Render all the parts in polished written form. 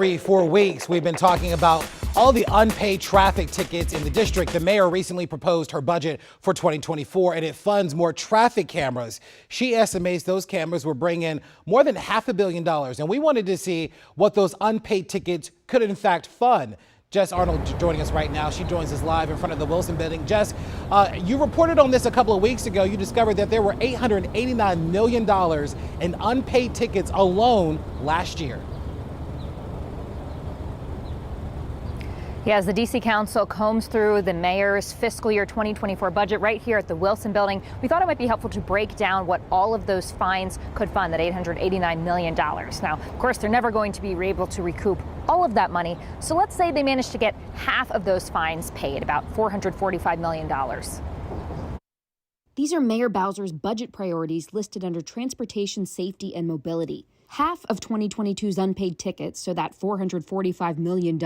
3-4 weeks, we've been talking about all the unpaid traffic tickets in the district. The mayor recently proposed her budget for 2024, and it funds more traffic cameras. She estimates those cameras will bring in more than $500 million, and we wanted to see what those unpaid tickets could in fact fund. Jess Arnold joining us right now. She joins us live in front of the Wilson building. Jess, you reported on this a couple of weeks ago. You discovered that there were $889 million in unpaid tickets alone last year. Yeah, as the D.C. Council combs through the mayor's fiscal year 2024 budget right here at the Wilson building, we thought it might be helpful to break down what all of those fines could fund, that $889 million. Now, of course, they're never going to be able to recoup all of that money. So let's say they managed to get half of those fines paid, about $445 million. These are Mayor Bowser's budget priorities listed under transportation, safety, and mobility. Half of 2022's unpaid tickets, so that $445 million,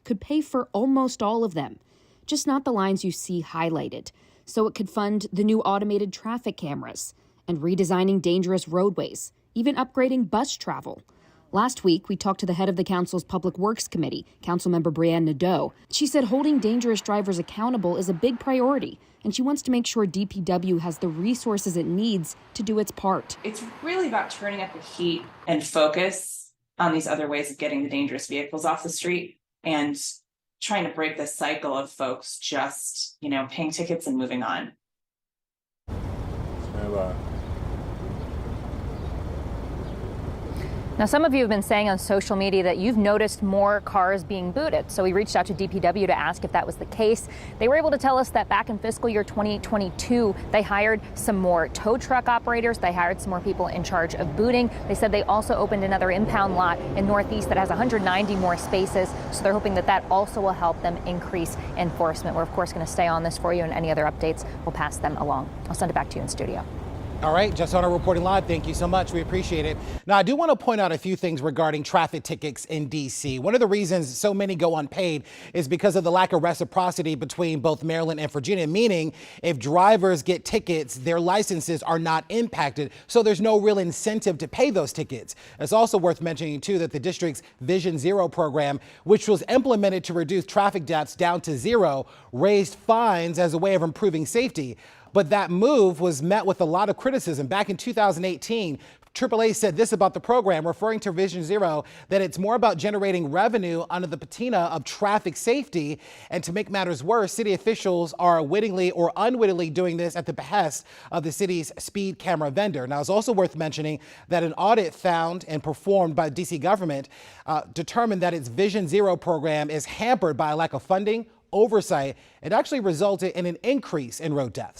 could pay for almost all of them, just not the lines you see highlighted. So it could fund the new automated traffic cameras and redesigning dangerous roadways, even upgrading bus travel. Last week, we talked to the head of the council's Public Works Committee, Councilmember Brianne Nadeau. She said holding dangerous drivers accountable is a big priority, and she wants to make sure DPW has the resources it needs to do its part. It's really about turning up the heat and focus on these other ways of getting the dangerous vehicles off the street and trying to break the cycle of folks just, paying tickets and moving on. Now, some of you have been saying on social media that you've noticed more cars being booted. So we reached out to DPW to ask if that was the case. They were able to tell us that back in fiscal year 2022, they hired some more tow truck operators. They hired some more people in charge of booting. They said they also opened another impound lot in Northeast that has 190 more spaces. So they're hoping that that also will help them increase enforcement. We're, of course, going to stay on this for you, and any other updates, we'll pass them along. I'll send it back to you in studio. All right, Jess Arnold reporting live. Thank you so much. We appreciate it. Now, I do want to point out a few things regarding traffic tickets in D.C. One of the reasons so many go unpaid is because of the lack of reciprocity between both Maryland and Virginia, meaning if drivers get tickets, their licenses are not impacted, so there's no real incentive to pay those tickets. It's also worth mentioning, too, that the district's Vision Zero program, which was implemented to reduce traffic deaths down to zero, raised fines as a way of improving safety. But that move was met with a lot of criticism. Back in 2018, AAA said this about the program, referring to Vision Zero, that it's more about generating revenue under the patina of traffic safety. And to make matters worse, city officials are wittingly or unwittingly doing this at the behest of the city's speed camera vendor. Now, it's also worth mentioning that an audit found and performed by the D.C. government determined that its Vision Zero program is hampered by a lack of funding, oversight. It actually resulted in an increase in road deaths.